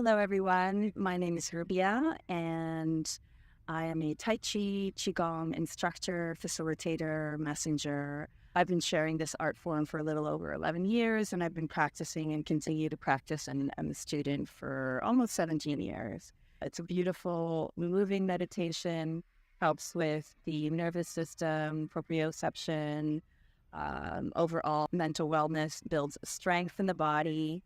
Hello, everyone. My name is Rubia, and I am a Tai Chi, Qi Gong instructor, facilitator, messenger. I've been sharing this art form for a little over 11 years, and I've been practicing and continue to practice, and I'm a student for almost 17 years. It's a beautiful, moving meditation, helps with the nervous system, proprioception, overall mental wellness, builds strength in the body,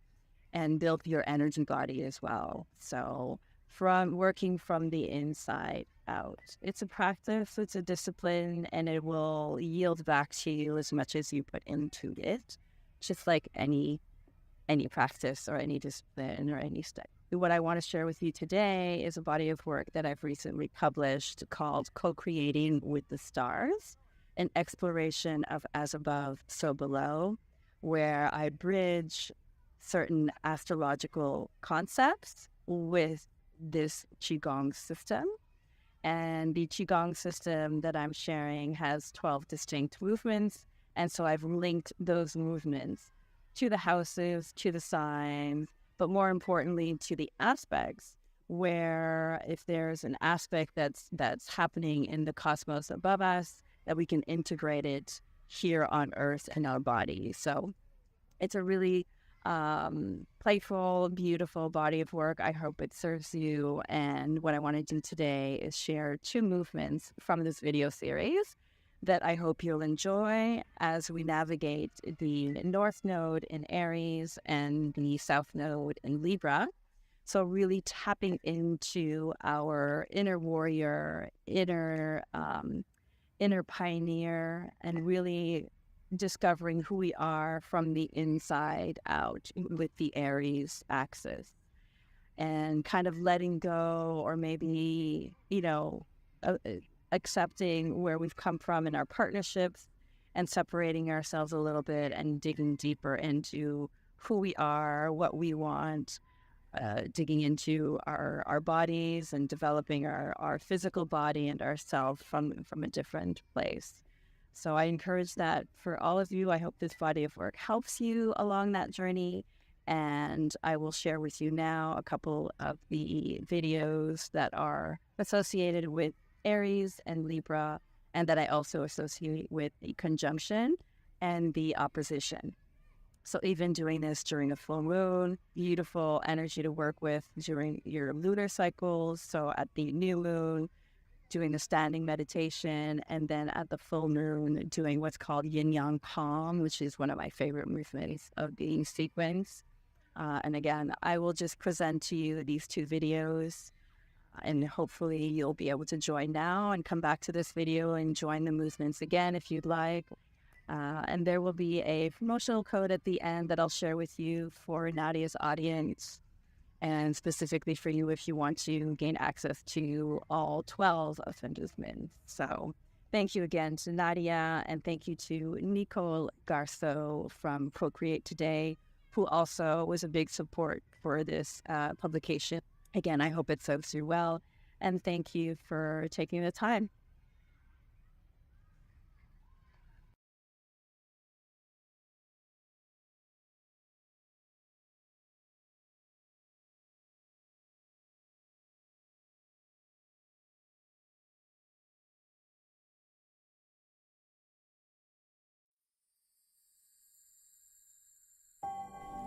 and build your energy body as well. So from working from the inside out, it's a practice, it's a discipline, and it will yield back to you as much as you put into it, just like any practice or any discipline or any study. What I want to share with you today is a body of work that I've recently published called Co-Creating with the Stars, an exploration of as above, so below, where I bridge certain astrological concepts with this Qi Gong system. And the Qi Gong system that I'm sharing has 12 distinct movements. And so I've linked those movements to the houses, to the signs, but more importantly, to the aspects, where if there's an aspect that's happening in the cosmos above us, that we can integrate it here on Earth in our body. So it's a really playful, beautiful body of work. I hope it serves you. And what I want to do today is share 2 movements from this video series that I hope you'll enjoy as we navigate the North Node in Aries and the South Node in Libra. So really tapping into our inner warrior, inner pioneer, and really discovering who we are from the inside out with the Aries axis, and kind of letting go, or maybe, accepting where we've come from in our partnerships and separating ourselves a little bit and digging deeper into who we are, what we want, digging into our bodies and developing our physical body and ourself from a different place. So I encourage that for all of you. I hope this body of work helps you along that journey. And I will share with you now a couple of the videos that are associated with Aries and Libra, and that I also associate with the conjunction and the opposition. So even doing this during a full moon, beautiful energy to work with during your lunar cycles. So at the new moon, doing the standing meditation, and then at the full moon, doing what's called Yin Yang Apong, which is one of my favorite movements of the sequence. And again, I will just present to you these 2 videos, and hopefully you'll be able to join now and come back to this video and join the movements again if you'd like. And there will be a promotional code at the end that I'll share with you for Nadiya's audience, and specifically for you if you want to gain access to all 12 of the movements. So thank you again to Nadiya, and thank you to Nicole Garceau from Procreate Today, who also was a big support for this publication. Again, I hope it serves you well, and thank you for taking the time.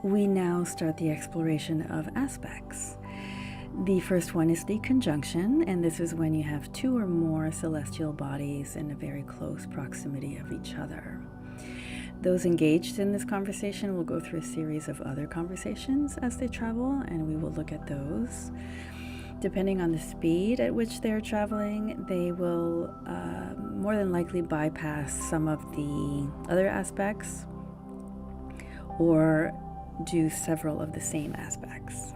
We now start the exploration of aspects. The first one is the conjunction, and this is when you have 2 or more celestial bodies in a very close proximity of each other. Those engaged in this conversation will go through a series of other conversations as they travel, and we will look at those. Depending on the speed at which they're traveling, they will more than likely bypass some of the other aspects or do several of the same aspects.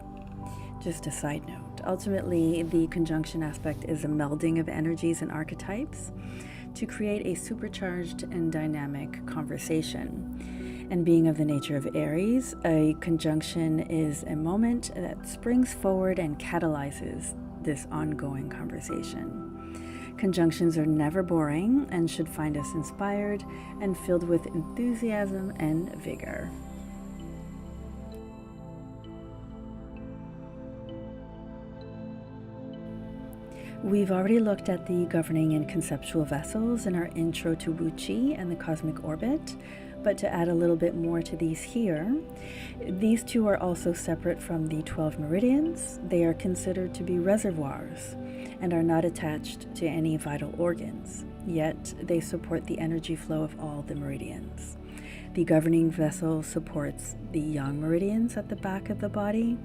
Just a side note, ultimately the conjunction aspect is a melding of energies and archetypes to create a supercharged and dynamic conversation. And being of the nature of Aries, a conjunction is a moment that springs forward and catalyzes this ongoing conversation. Conjunctions are never boring and should find us inspired and filled with enthusiasm and vigor. We've already looked at the governing and conceptual vessels in our intro to Wu Qi and the cosmic orbit, but to add a little bit more to these here, these two are also separate from the 12 meridians. They are considered to be reservoirs and are not attached to any vital organs, yet they support the energy flow of all the meridians. The governing vessel supports the yang meridians at the back of the body,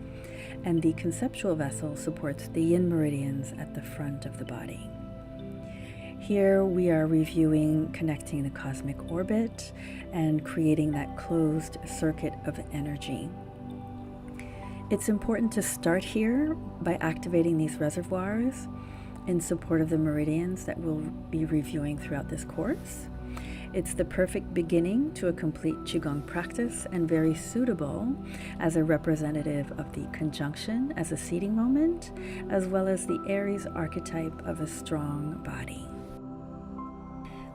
and the conceptual vessel supports the yin meridians at the front of the body. Here we are reviewing connecting the cosmic orbit and creating that closed circuit of energy. It's important to start here by activating these reservoirs in support of the meridians that we'll be reviewing throughout this course. It's the perfect beginning to a complete Qi Gong practice and very suitable as a representative of the conjunction as a seeding moment, as well as the Aries archetype of a strong body.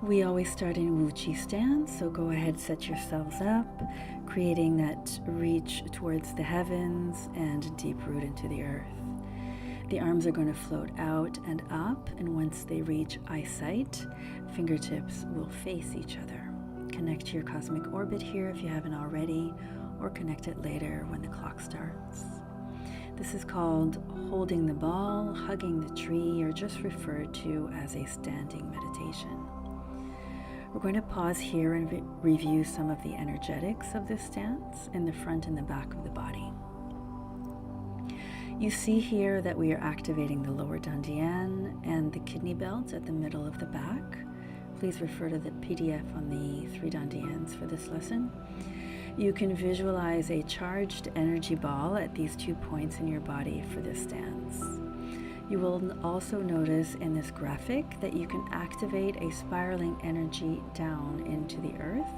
We always start in Wu Qi stance, so go ahead, set yourselves up, creating that reach towards the heavens and deep root into the earth. The arms are going to float out and up, and once they reach eyesight, fingertips will face each other. Connect to your cosmic orbit here if you haven't already, or connect it later when the clock starts. This is called holding the ball, hugging the tree, or just referred to as a standing meditation. We're going to pause here and review some of the energetics of this stance in the front and the back of the body. You see here that we are activating the lower dantian and the kidney belt at the middle of the back. Please refer to the PDF on the 3 dantians for this lesson. You can visualize a charged energy ball at these 2 points in your body for this stance. You will also notice in this graphic that you can activate a spiraling energy down into the earth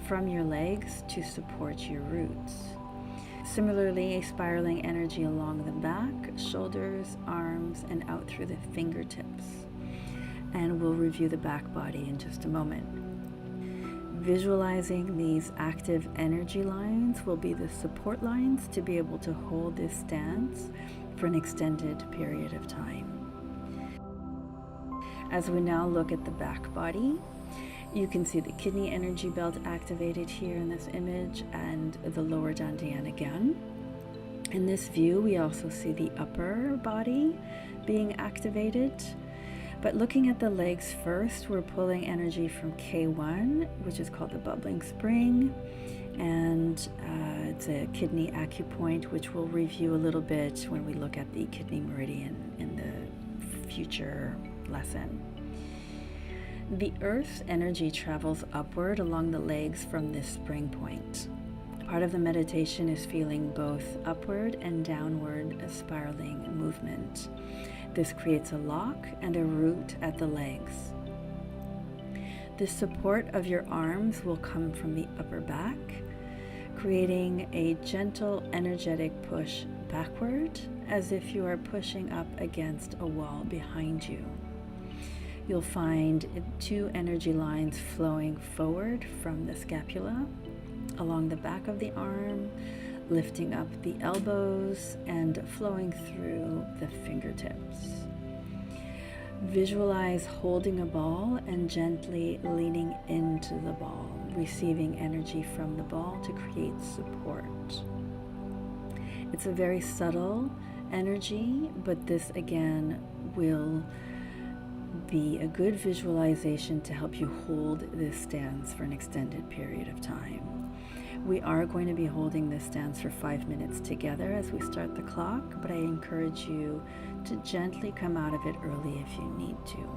from your legs to support your roots. Similarly, a spiraling energy along the back, shoulders, arms, and out through the fingertips. And we'll review the back body in just a moment. Visualizing these active energy lines will be the support lines to be able to hold this stance for an extended period of time. As we now look at the back body, you can see the kidney energy belt activated here in this image and the lower dantian again. In this view, we also see the upper body being activated. But looking at the legs first, we're pulling energy from K1, which is called the bubbling spring, and it's a kidney acupoint, which we'll review a little bit when we look at the kidney meridian in the future lesson. The earth's energy travels upward along the legs from this spring point. Part of the meditation is feeling both upward and downward spiraling movement. This creates a lock and a root at the legs. The support of your arms will come from the upper back, creating a gentle energetic push backward as if you are pushing up against a wall behind you. You'll find 2 energy lines flowing forward from the scapula, along the back of the arm, lifting up the elbows and flowing through the fingertips. Visualize holding a ball and gently leaning into the ball, receiving energy from the ball to create support. It's a very subtle energy, but this again will be a good visualization to help you hold this stance for an extended period of time. We are going to be holding this stance for 5 minutes together as we start the clock, but I encourage you to gently come out of it early if you need to.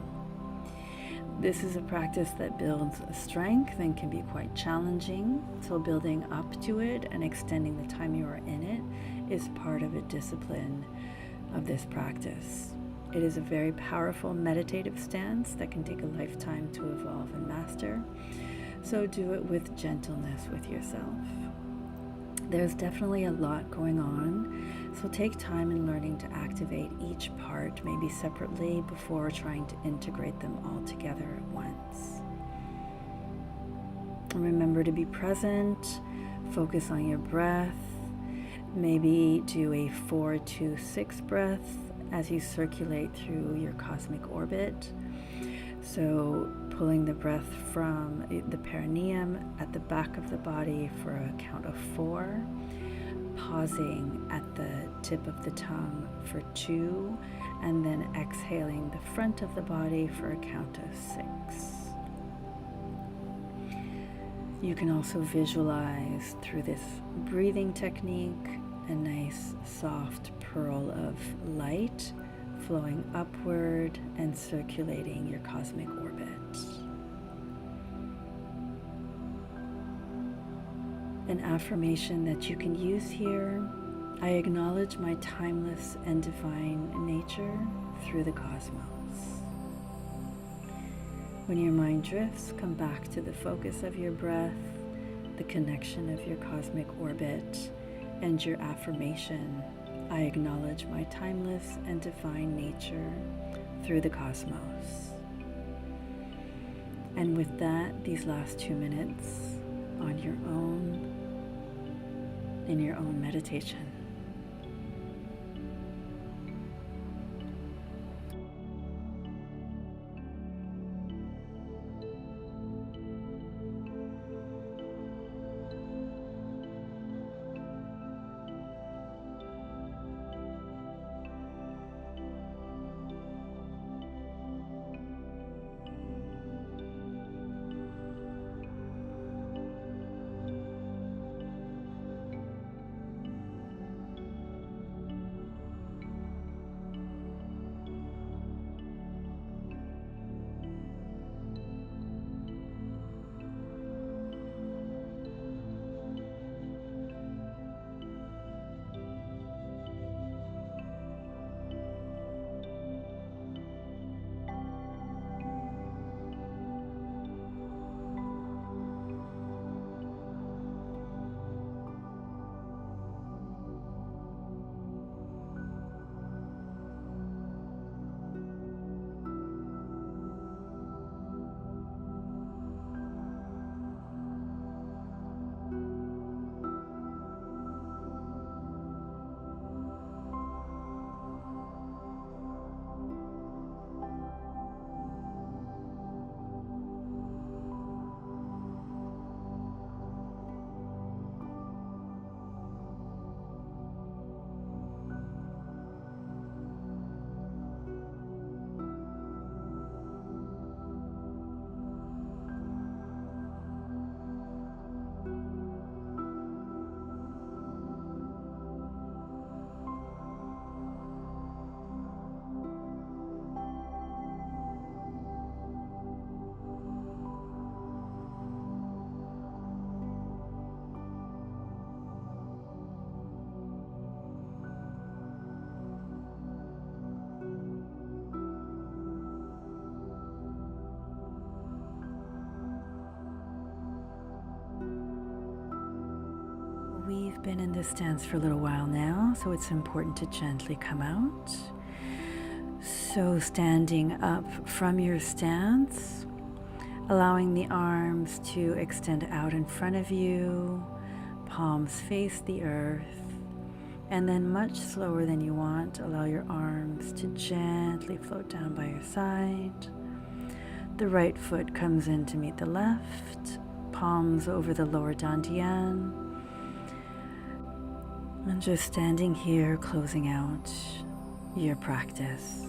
This is a practice that builds strength and can be quite challenging, so building up to it and extending the time you are in it is part of a discipline of this practice. It is a very powerful meditative stance that can take a lifetime to evolve and master, so do it with gentleness with yourself. There's definitely a lot going on, so take time in learning to activate each part, maybe separately, before trying to integrate them all together at once. Remember to be present, focus on your breath, maybe do a 4-2-6 breath as you circulate through your cosmic orbit. So pulling the breath from the perineum at the back of the body for a count of 4, pausing at the tip of the tongue for 2, and then exhaling the front of the body for a count of 6. You can also visualize through this breathing technique a nice soft pearl of light flowing upward and circulating your cosmic orbit. An affirmation that you can use here: I acknowledge my timeless and divine nature through the cosmos. When your mind drifts, come back to the focus of your breath, the connection of your cosmic orbit, and your affirmation: I acknowledge my timeless and divine nature through the cosmos. And with that, these last 2 minutes on your own, in your own meditation. We've been in this stance for a little while now, so it's important to gently come out. So standing up from your stance, allowing the arms to extend out in front of you, palms face the earth, and then much slower than you want, allow your arms to gently float down by your side. The right foot comes in to meet the left, palms over the lower dantian. And just standing here, closing out your practice.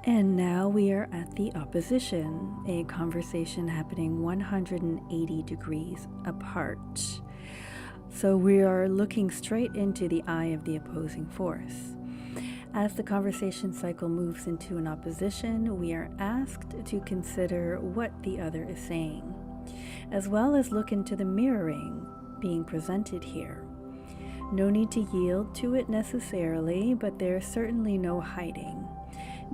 And now we are at the opposition, a conversation happening 180 degrees apart. So we are looking straight into the eye of the opposing force. As the conversation cycle moves into an opposition, we are asked to consider what the other is saying, as well as look into the mirroring being presented here. No need to yield to it necessarily, but there's certainly no hiding.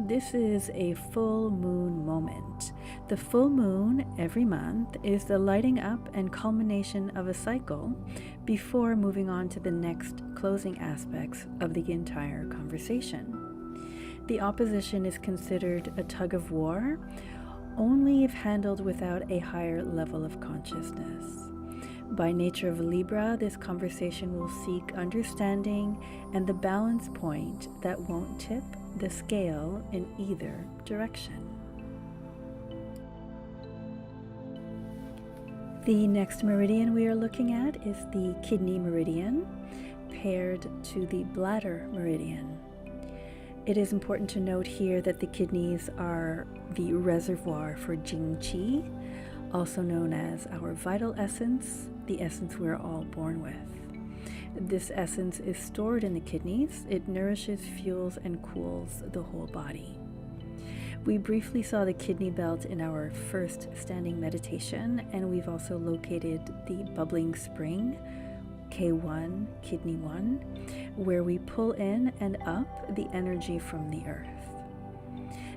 This is a full moon moment. The full moon every month is the lighting up and culmination of a cycle before moving on to the next closing aspects of the entire conversation. The opposition is considered a tug of war only if handled without a higher level of consciousness. By nature of Libra, this conversation will seek understanding and the balance point that won't tip the scale in either direction. The next meridian we are looking at is the kidney meridian, paired to the bladder meridian. It is important to note here that the kidneys are the reservoir for Jing Qi, also known as our vital essence, the essence we're all born with. This essence is stored in the kidneys. It nourishes, fuels, and cools the whole body. We briefly saw the kidney belt in our first standing meditation, and we've also located the bubbling spring, K1, kidney 1, where we pull in and up the energy from the earth.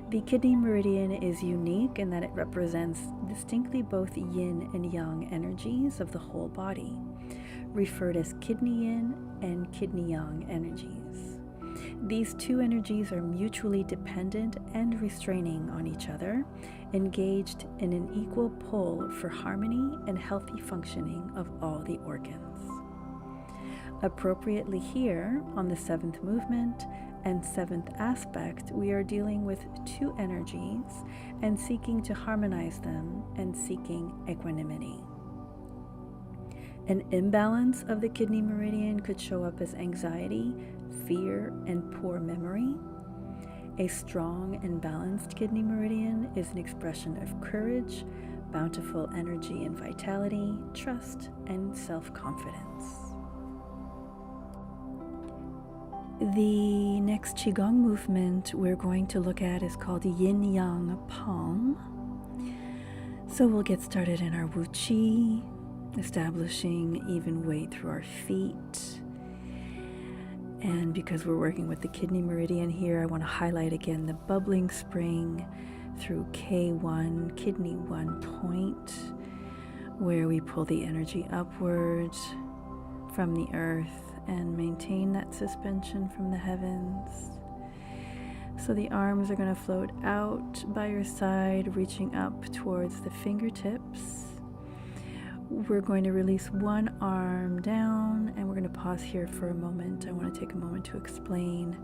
The kidney meridian is unique in that it represents distinctly both yin and yang energies of the whole body, referred as kidney yin and kidney yang energies. These two energies are mutually dependent and restraining on each other, engaged in an equal pull for harmony and healthy functioning of all the organs. Appropriately here, on the seventh movement and seventh aspect, we are dealing with two energies and seeking to harmonize them and seeking equanimity. An imbalance of the kidney meridian could show up as anxiety, fear, and poor memory. A strong and balanced kidney meridian is an expression of courage, bountiful energy and vitality, trust, and self-confidence. The next Qi Gong movement we're going to look at is called Yin Yang Apong. So we'll get started in our Wu Qi, establishing even weight through our feet. And because we're working with the kidney meridian here, I want to highlight again the bubbling spring through K1, kidney 1 point, where we pull the energy upward from the earth and maintain that suspension from the heavens. So the arms are going to float out by your side, reaching up towards the fingertips. We're going to release one arm down, and we're going to pause here for a moment. I want to take a moment to explain.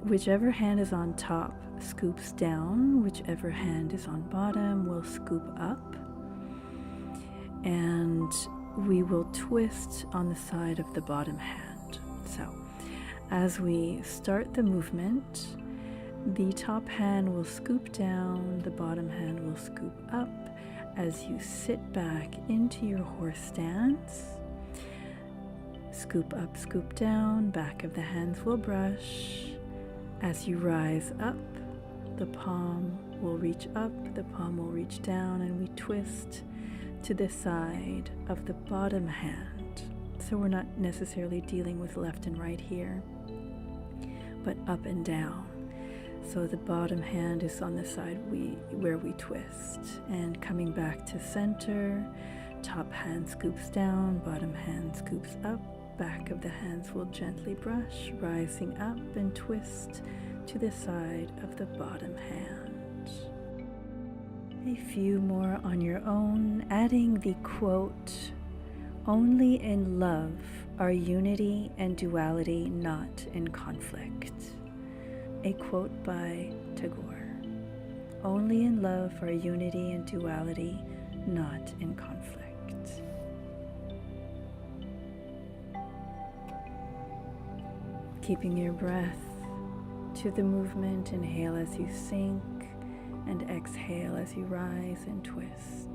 Whichever hand is on top scoops down, whichever hand is on bottom will scoop up, and we will twist on the side of the bottom hand. So as we start the movement, the top hand will scoop down, the bottom hand will scoop up. As you sit back into your horse stance, scoop up, scoop down, back of the hands will brush. As you rise up, the palm will reach up, the palm will reach down, and we twist to the side of the bottom hand. So we're not necessarily dealing with left and right here, but up and down. So the bottom hand is on the side where we twist, and coming back to center, top hand scoops down, bottom hand scoops up, back of the hands will gently brush, rising up and twist to the side of the bottom hand. A few more on your own, adding the quote, "Only in love are unity and duality not in conflict." A quote by Tagore. Only in love are unity and duality not in conflict. Keeping your breath to the movement, inhale as you sink and exhale as you rise and twist.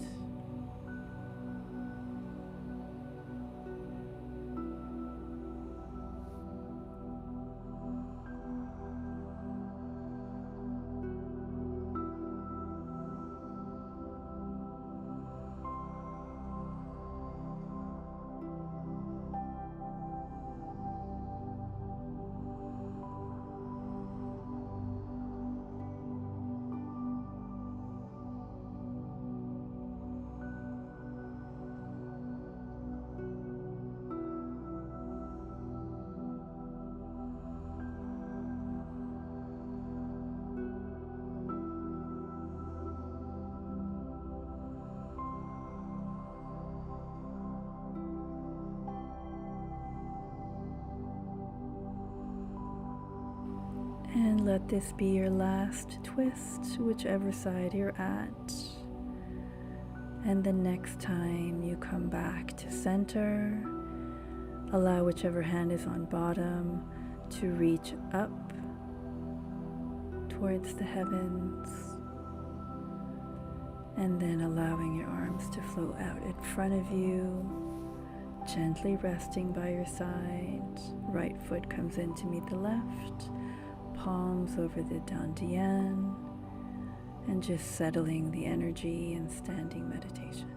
let this be your last twist, whichever side you're at. And the next time you come back to center, allow whichever hand is on bottom to reach up towards the heavens, and then allowing your arms to flow out in front of you, gently resting by your side. Right foot comes in to meet the left, palms over the dantian, and just settling the energy in standing meditation.